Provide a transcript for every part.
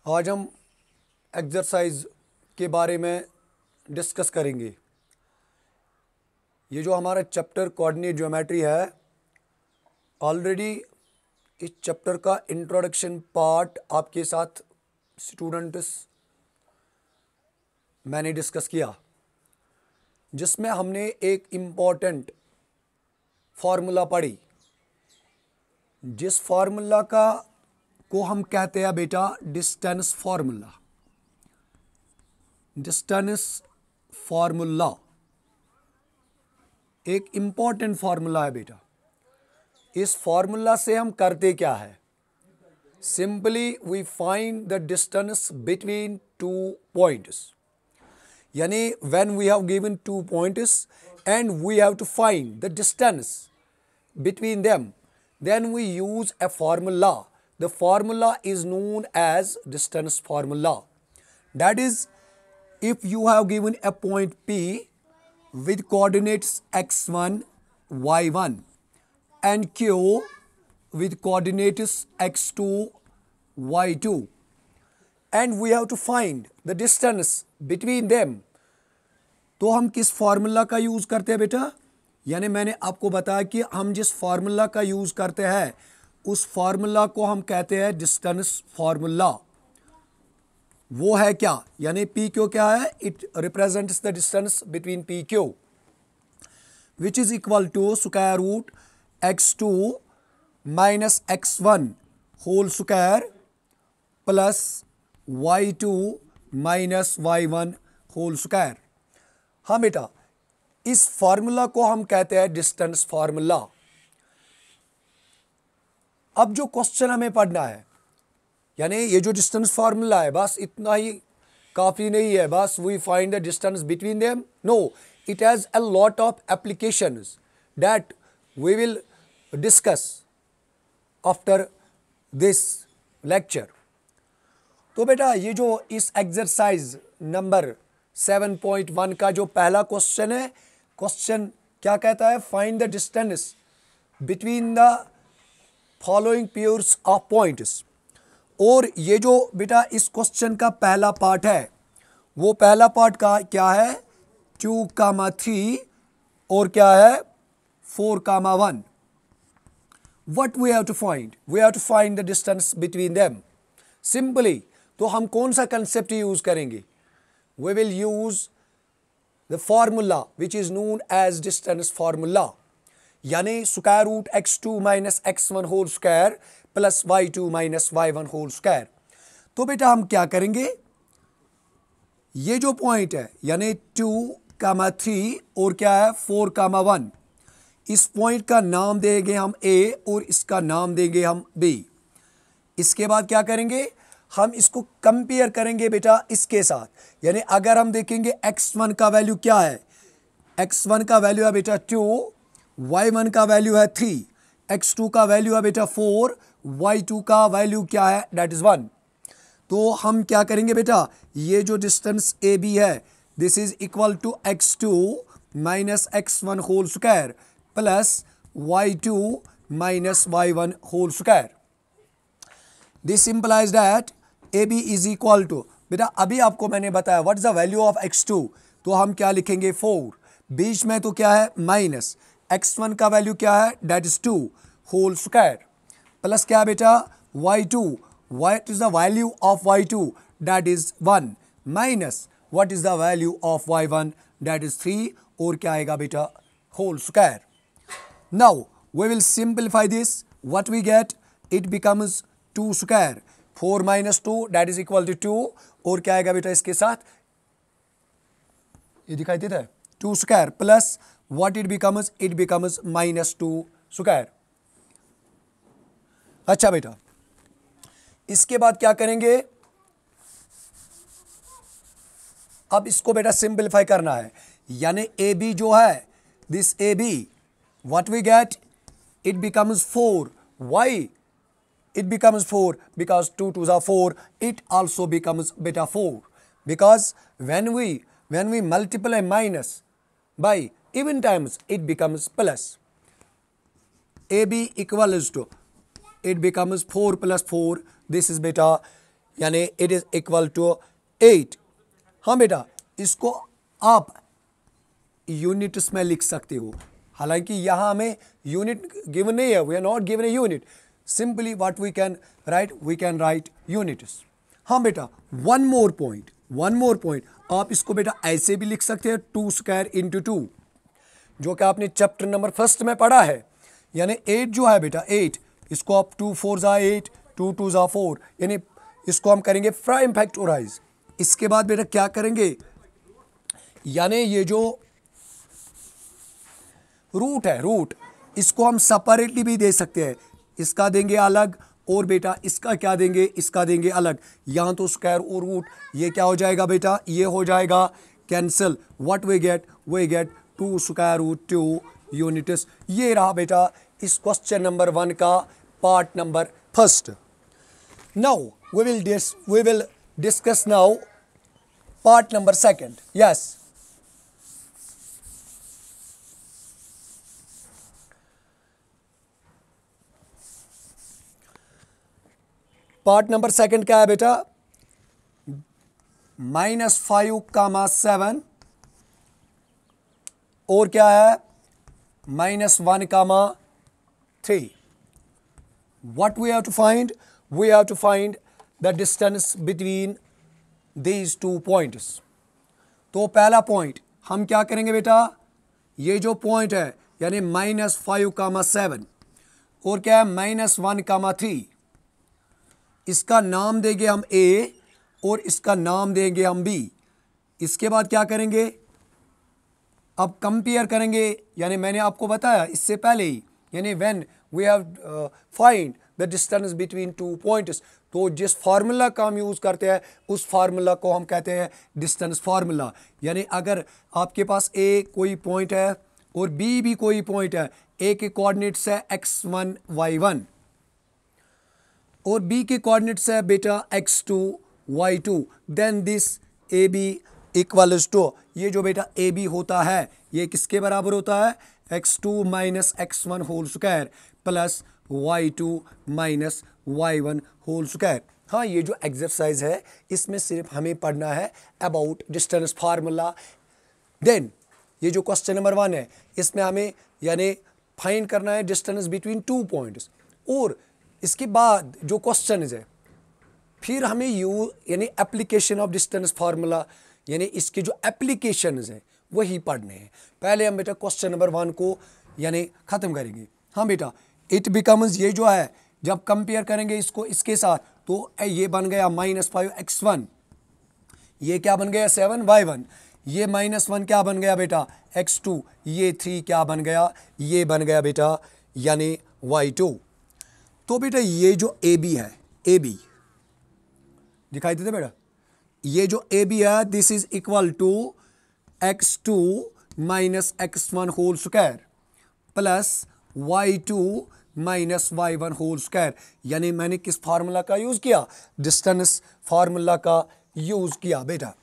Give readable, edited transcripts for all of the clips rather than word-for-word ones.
आज हम एक्सरसाइज के बारे में डिस्कस करेंगे। ये जो हमारा चैप्टर कोऑर्डिनेट ज्योमेट्री है, ऑलरेडी इस चैप्टर का इंट्रोडक्शन पार्ट आपके साथ स्टूडेंट्स मैंने डिस्कस किया, जिसमें हमने एक इम्पॉर्टेंट फार्मूला पढ़ी, जिस फार्मूला को हम कहते हैं बेटा डिस्टेंस फार्मूला। डिस्टेंस फार्मूला एक इम्पॉर्टेंट फार्मूला है बेटा। इस फार्मूला से हम करते क्या है? Simply we find the distance between two points. यानी when we have given two points and we have to find the distance between them, then we use a formula. The formula is known as distance formula. That is, if you have given a point P with coordinates x1, y1 and Q with coordinates x2, y2, and we have to find the distance between them, तो हम किस formula का use करते हैं बेटा? यानी मैंने आपको बताया कि हम जिस फार्मूला का यूज करते हैं उस फार्मूला को हम कहते हैं डिस्टेंस फार्मूला। वो है क्या? यानी पी क्यू क्या है? It represents the distance between P Q which is equal to square root x2 minus x1 whole square plus y2 minus y1 whole square. हाँ बेटा, इस फार्मूला को हम कहते हैं डिस्टेंस फार्मूला। अब जो क्वेश्चन हमें पढ़ना है, यानी ये जो डिस्टेंस फार्मूला है, बस इतना ही काफ़ी नहीं है बस we find the distance between them. No, it has a lot of applications that we will discuss after this lecture. तो बेटा, ये जो इस एक्सरसाइज नंबर 7.1 का जो पहला क्वेश्चन है, क्वेश्चन क्या कहता है? Find the distance between the following pairs of points. और ये जो बेटा इस क्वेश्चन का पहला पार्ट है, वो पहला पार्ट का क्या है? 2, 3 और क्या है? 4, 1। What we have to find? We have to find the distance between them. Simply तो हम कौन सा कंसेप्ट यूज करेंगे? We will use the formula which is known as distance formula, यानी square root x2 minus x1 whole square plus y2 minus y1 whole square. तो बेटा हम क्या करेंगे? ये जो पॉइंट है यानी 2, 3 और क्या है 4, 1, इस पॉइंट का नाम देंगे हम A और इसका नाम देंगे हम B। इसके बाद क्या करेंगे? हम इसको कंपेयर करेंगे बेटा इसके साथ। यानी अगर हम देखेंगे x1 का वैल्यू क्या है? x1 का वैल्यू है बेटा 2, y1 का वैल्यू है 3, x2 का वैल्यू है बेटा 4, y2 का वैल्यू क्या है? That is 1। तो हम क्या करेंगे बेटा? ये जो डिस्टेंस ए बी है, this is equal to x2 minus x1 whole square plus y2 minus y1 whole square. This implies that A B is equal to, बेटा अभी आपको मैंने बताया what is the value of x2, तो हम क्या लिखेंगे 4, बीच में तो क्या है माइनस, x1 का वैल्यू क्या है? That is 2 whole square plus क्या बेटा y2, what is the value of y2? That is 1 minus what is the value of y1? That is 3 और क्या आएगा बेटा? Whole square. Now we will simplify this. What we get? It becomes 2 square, 4 minus 2 that is equal to 2 और क्या आएगा बेटा इसके साथ? ये दिखाई देता है 2 square plus what it becomes? It becomes minus 2 square. अच्छा बेटा, इसके बाद क्या करेंगे? अब इसको बेटा सिंपलीफाई करना है, यानी ए बी जो है, this A B what we get? It becomes 4। Why it becomes 4? Because 2 2s are 4, it also becomes beta 4, because when we multiply minus by even times it becomes plus. AB equals to, it becomes 4 plus 4, this is beta यानी it is equal to 8। हाँ बेटा, इसको आप units में लिख सकते हो, हालांकि यहाँ हमें यूनिट गिवन नहीं है, we are not given a unit, simply what we can write units. हाँ बेटा, वन मोर पॉइंट, आप इसको बेटा ऐसे भी लिख सकते हैं 2 स्क्वायर इंटू 2, जो कि आपने चैप्टर नंबर 1 में पढ़ा है। यानी 8 जो है बेटा 8, इसको आप 2 4 ज़ा 8, 2 2 ज़ा 4, यानी इसको हम करेंगे प्राइम फैक्टराइज। इसके बाद बेटा क्या करेंगे, यानी ये जो रूट है, रूट इसको हम सेपरेटली भी दे सकते हैं, इसका देंगे अलग और बेटा इसका क्या देंगे, इसका देंगे अलग। यहाँ तो स्क्वायर और रूट, ये क्या हो जाएगा बेटा, ये हो जाएगा cancel. What we get 2 square root 2 units. ये रहा बेटा इस क्वेश्चन नंबर 1 का part number 1। Now we will discuss now part number 2. Yes. Part number 2 क्या है बेटा, -5, 7 और क्या है -1, 3। What we have to find? We have to find the distance between these 2 points. तो पहला पॉइंट हम क्या करेंगे बेटा, ये जो पॉइंट है यानी -5, 7 और क्या है -1, 3, इसका नाम देंगे हम A और इसका नाम देंगे हम B। इसके बाद क्या करेंगे, अब कंपेयर करेंगे, यानी मैंने आपको बताया इससे पहले ही, यानी when we have find the distance between 2 points, तो जिस फार्मूला का हम यूज़ करते हैं उस फार्मूला को हम कहते हैं डिस्टेंस फार्मूला। यानी अगर आपके पास A कोई पॉइंट है और B भी कोई पॉइंट है, A के कोऑर्डिनेट्स है x1 y1 और B के कोऑर्डिनेट्स है बेटा x2 y2, then this AB equals to, ये जो बेटा AB होता है ये किसके बराबर होता है, x2 minus x1 whole square plus y2 minus y1 whole square. हाँ, ये जो एक्सरसाइज है इसमें सिर्फ हमें पढ़ना है अबाउट डिस्टेंस फार्मूला। देन ये जो क्वेश्चन नंबर 1 है इसमें हमें यानी फाइंड करना है डिस्टेंस बिटवीन 2 पॉइंट्स, और इसके बाद जो क्वेश्चन है फिर हमें यानी एप्लीकेशन ऑफ डिस्टेंस फार्मूला, यानी इसके जो एप्लीकेशन है वही पढ़ने हैं। पहले हम बेटा क्वेश्चन नंबर 1 को यानी ख़त्म करेंगे। हाँ बेटा, इट बिकम्स, ये जो है जब कंपेयर करेंगे इसको इसके साथ, तो ये बन गया -5x1, ये क्या बन गया 7y1, ये -1 क्या बन गया बेटा x2, ये 3 क्या बन गया, ये बन गया बेटा यानी y2। तो बेटा ये जो AB है, AB दिखाई देते बेटा, ये जो AB है this is equal to x2 minus x1 whole square plus y2 minus y1 whole square. यानी मैंने किस फार्मूला का यूज़ किया, डिस्टेंस फार्मूला का यूज़ किया बेटा।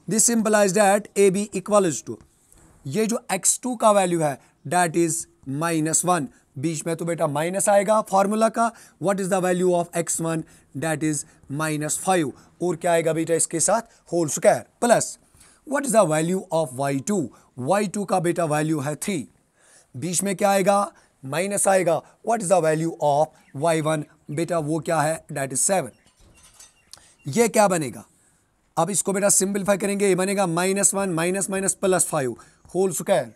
This implies that AB equals to, ये जो x2 का वैल्यू है दैट इज -1, बीच में तो बेटा माइनस आएगा फार्मूला का। What is the value of x1, that is -5, और क्या आएगा बेटा इसके साथ whole square plus what is the value of y2, y2 का बेटा वैल्यू है 3, बीच में क्या आएगा माइनस आएगा। What is the value of y1, बेटा वो क्या है दैट इज 7। ये क्या बनेगा, अब इसको बेटा सिंपलीफाई करेंगे, ये बनेगा -1 minus minus plus 5 whole square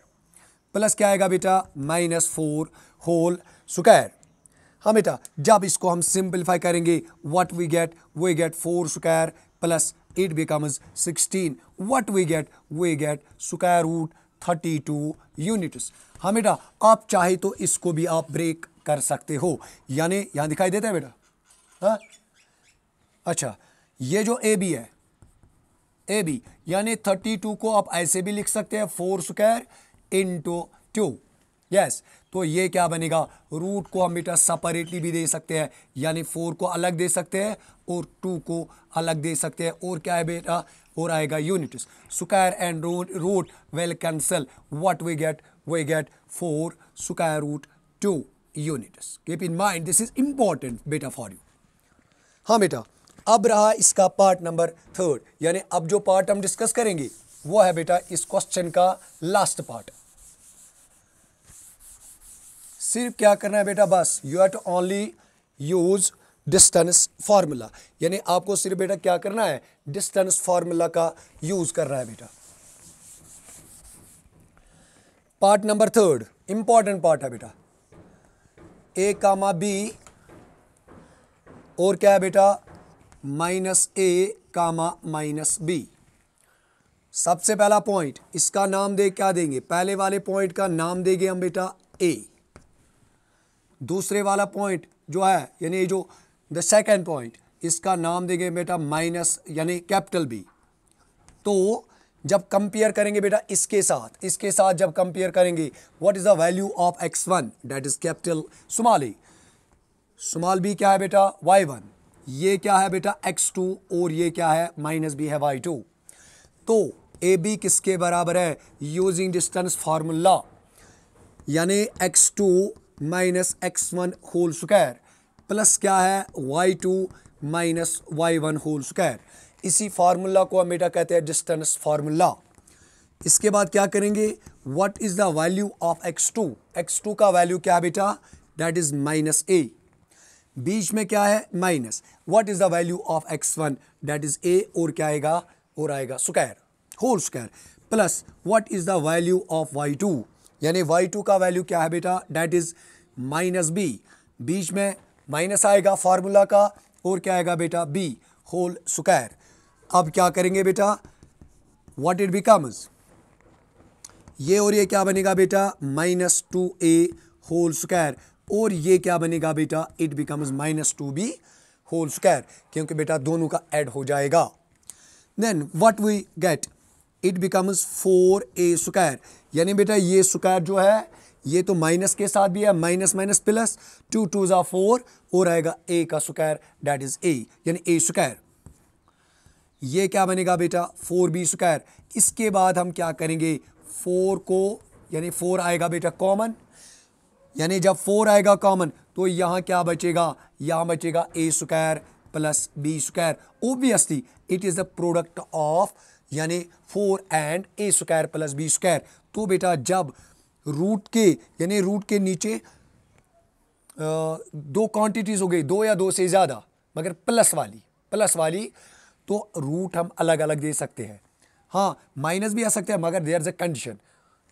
plus क्या आएगा बेटा -4 होल स्क्वायर। हाँ बेटा, जब इसको हम सिंपलीफाई करेंगे what we get 4 square plus 8 becomes 16। What we get square root 32 units. हाँ बेटा, आप चाहे तो इसको भी आप ब्रेक कर सकते हो, यानी यहाँ दिखाई देता है बेटा। हाँ अच्छा, ये जो AB है AB यानी 32 को आप ऐसे भी लिख सकते हैं 4 स्क्वायर इंटू 2। यस, तो ये क्या बनेगा, रूट को हम बेटा सेपरेटली भी दे सकते हैं, यानी 4 को अलग दे सकते हैं और 2 को अलग दे सकते हैं, और क्या है बेटा और आएगा units. Square and root will cancel. What we get 4 square root 2 units. Keep in mind, this is important बेटा फॉर यू। हाँ बेटा, अब रहा इसका पार्ट नंबर 3, यानी अब जो पार्ट हम डिस्कस करेंगे वो है बेटा इस क्वेश्चन का लास्ट पार्ट। सिर्फ क्या करना है बेटा, बस you have to only use distance formula, यानी आपको सिर्फ बेटा क्या करना है, डिस्टेंस फार्मूला का यूज करना है बेटा। पार्ट नंबर 3 इंपॉर्टेंट पार्ट है बेटा, ए कामा बी और क्या है बेटा माइनस ए कामा माइनस बी। सबसे पहला पॉइंट इसका नाम दे क्या देंगे, पहले वाले पॉइंट का नाम देंगे हम बेटा ए। दूसरे वाला पॉइंट जो है यानी जो द सेकेंड पॉइंट इसका नाम देंगे बेटा माइनस यानी कैपिटल बी। तो जब कंपेयर करेंगे बेटा इसके साथ जब कंपेयर करेंगे, what is the value of x1 that is capital small A, small B क्या है बेटा y1, ये क्या है बेटा x2 और ये क्या है माइनस बी है y2। तो ए बी किसके बराबर है, यूजिंग डिस्टेंस फार्मूला, यानी x2 minus x1 whole square plus क्या है y2 minus y1 whole square. इसी फार्मूला को हम बेटा कहते हैं डिस्टेंस फार्मूला। इसके बाद क्या करेंगे, what is the value of x2, x2 का वैल्यू क्या है बेटा दैट इज माइनस ए, बीच में क्या है minus, what is the value of x1 that is A और क्या आएगा और आएगा square whole square plus what is the value of y2, यानी y2 का वैल्यू क्या है बेटा दैट इज माइनस बी, बीच में माइनस आएगा फार्मूला का और क्या आएगा बेटा b होल स्क्वायर। अब क्या करेंगे बेटा, व्हाट इट बिकम्स, ये और ये क्या बनेगा बेटा माइनस 2a होल स्क्वायर और ये क्या बनेगा बेटा it becomes minus 2b whole square, क्योंकि बेटा दोनों का ऐड हो जाएगा। Then what we get, it becomes 4a square, यानी बेटा ये स्क्वायर जो है ये तो माइनस के साथ भी है, माइनस माइनस प्लस 2 2 ज़ा 4 और आएगा a का स्क्वायर दैट इज a, यानी a स्क्वायर। ये क्या बनेगा बेटा 4b स्क्वायर। इसके बाद हम क्या करेंगे 4 को, यानी 4 आएगा बेटा कॉमन, यानी जब 4 आएगा कॉमन तो यहाँ क्या बचेगा, यहाँ बचेगा a square plus b square. Obviously it is the product of यानी 4 and a square plus b square. तो बेटा जब रूट के यानी रूट के नीचे दो क्वांटिटीज हो गई, दो या दो से ज़्यादा मगर प्लस वाली तो रूट हम अलग अलग दे सकते हैं। हाँ माइनस भी आ सकते हैं मगर देयर इज अ कंडीशन,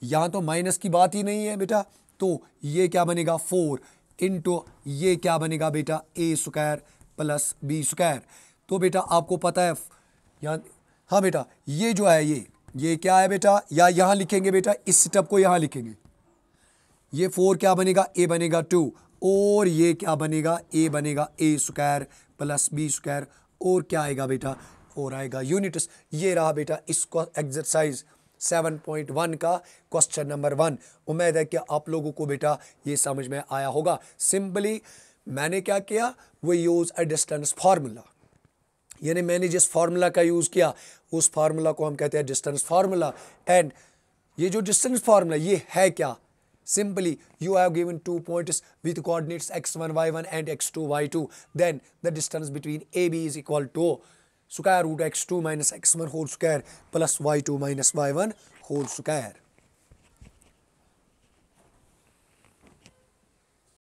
यहाँ तो माइनस की बात ही नहीं है बेटा। तो ये क्या बनेगा 4 इंटू ये क्या बनेगा बेटा a square plus b square. तो बेटा आपको पता है यहाँ, हाँ बेटा ये जो है ये क्या है बेटा, या यहाँ लिखेंगे बेटा इस स्टेप को यहाँ लिखेंगे, ये 4 क्या बनेगा a बनेगा 2 और ये क्या बनेगा a बनेगा a square plus b square और क्या आएगा बेटा और आएगा यूनिट्स। ये रहा बेटा इसको एक्सरसाइज 7.1 का क्वेश्चन नंबर 1। उम्मीद है कि आप लोगों को बेटा ये समझ में आया होगा। सिंपली मैंने क्या किया, वो यूज़ अ डिस्टेंस फार्मूला, यानी मैंने जिस फार्मूला का यूज़ किया उस फार्मूला को हम कहते हैं डिस्टेंस फार्मूला। एंड ये जो डिस्टेंस फार्मूला ये है क्या, simply you have given 2 points with coordinates x1 y1 and x2 y2, then the distance between AB is equal to square root x2 minus x1 whole square plus y2 minus y1 whole square।